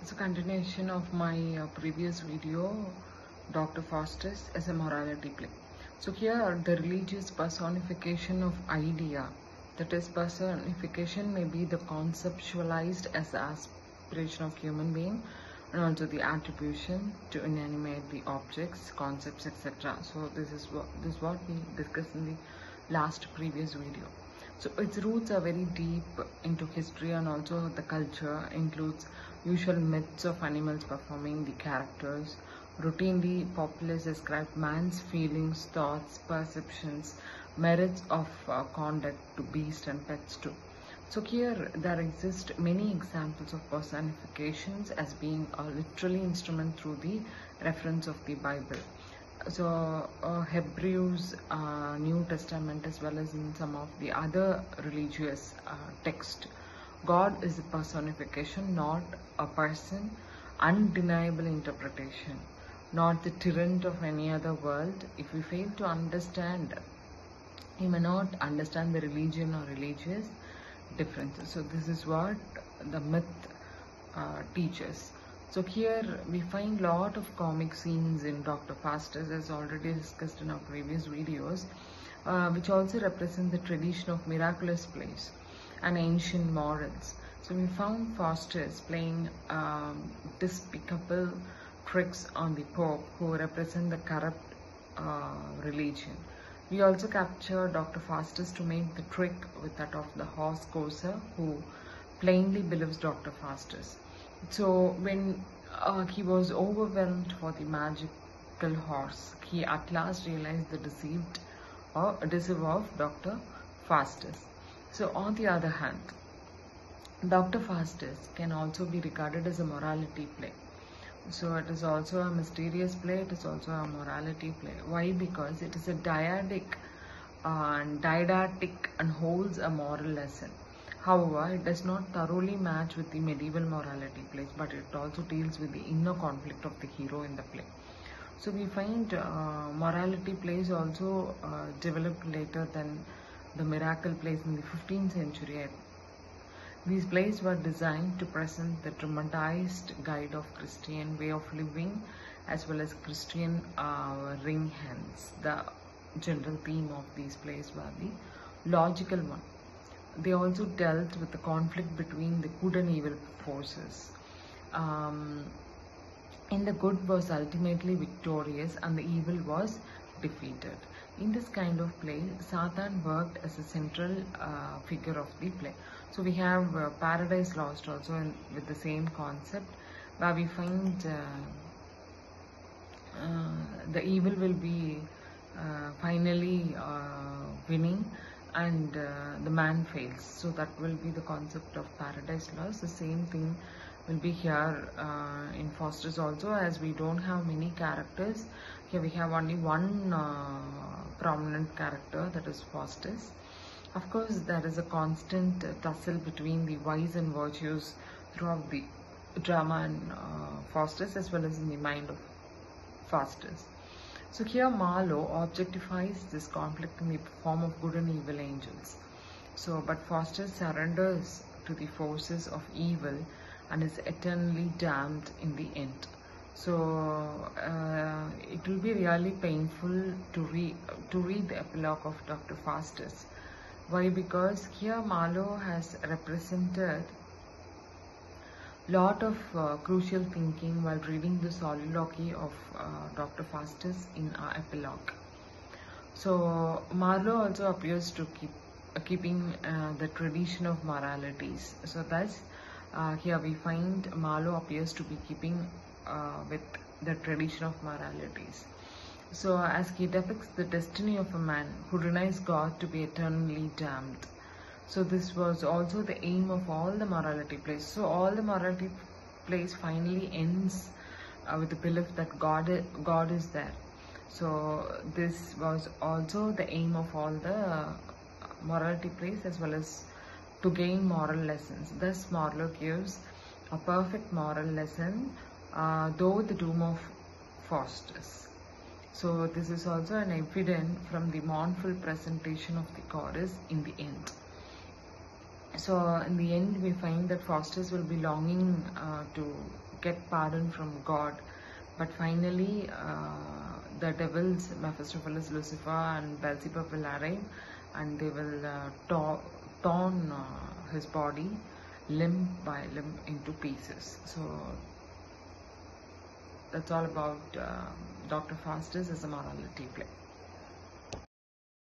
It's a continuation of my previous video, Dr. Faustus as a morality play. So here the religious personification of idea, that is personification may be the conceptualized as the aspiration of human being and also the attribution to inanimate the objects, concepts, etc. So this is what we discussed in the last previous video. So its roots are very deep into history and also the culture, includes usual myths of animals performing the characters. Routinely, populace ascribe man's feelings, thoughts, perceptions, merits of conduct to beasts and pets too. So here there exist many examples of personifications as being a literally instrument through the reference of the Bible. So Hebrews, New Testament, as well as in some of the other religious texts, God is a personification, not a person, undeniable interpretation, not the tyrant of any other world. If we fail to understand, we may not understand the religion or religious differences. So this is what the myth teaches. So here we find lot of comic scenes in Dr. Faustus, as already discussed in our previous videos, which also represent the tradition of miraculous plays and ancient morals. So we found Faustus playing despicable tricks on the Pope, who represent the corrupt religion. We also capture Dr. Faustus to make the trick with that of the horse courser, who plainly believes Dr. Faustus. So when he was overwhelmed for the magical horse, he at last realized the deceive of Dr. Faustus. So on the other hand, Dr. Faustus can also be regarded as a morality play. So it is also a mysterious play, it is also a morality play. Why? Because it is a didactic and holds a moral lesson. However, it does not thoroughly match with the medieval morality plays, but it also deals with the inner conflict of the hero in the play. So we find morality plays also developed later than the miracle plays in the 15th century. These plays were designed to present the dramatized guide of Christian way of living as well as Christian ring hands. The general theme of these plays were the logical one. They also dealt with the conflict between the good and evil forces. And the good was ultimately victorious and the evil was defeated. In this kind of play, Satan worked as a central figure of the play. So we have Paradise Lost also with the same concept, where we find the evil will be finally winning and the man fails. So that will be the concept of Paradise Lost. The same thing will be here in Faustus also, as we don't have many characters. Here we have only one prominent character, that is Faustus. Of course, there is a constant tussle between the vice and virtues throughout the drama and Faustus, as well as in the mind of Faustus. So here Marlowe objectifies this conflict in the form of good and evil angels. So, but Faustus surrenders to the forces of evil and is eternally damned in the end. So it will be really painful to read the epilogue of Dr. Faustus. Why? Because here Marlowe has represented lot of crucial thinking while reading the soliloquy of Dr. Faustus in our epilogue. So Marlowe also appears to keeping the tradition of moralities. So thus here we find Marlowe appears to be keeping with the tradition of moralities. So as he depicts the destiny of a man who denies God to be eternally damned. So this was also the aim of all the morality plays. So all the morality plays finally ends with the belief that God is there. So this was also the aim of all the morality plays, as well as to gain moral lessons. Thus Marlowe gives a perfect moral lesson, though the doom of Faustus. So this is also an evident from the mournful presentation of the chorus in the end. So in the end, we find that Faustus will be longing to get pardon from God. But finally, the devils, Mephistopheles, Lucifer, and Beelzebub will arrive, and they will torn his body limb by limb into pieces. So that's all about Dr. Faustus as a morality play.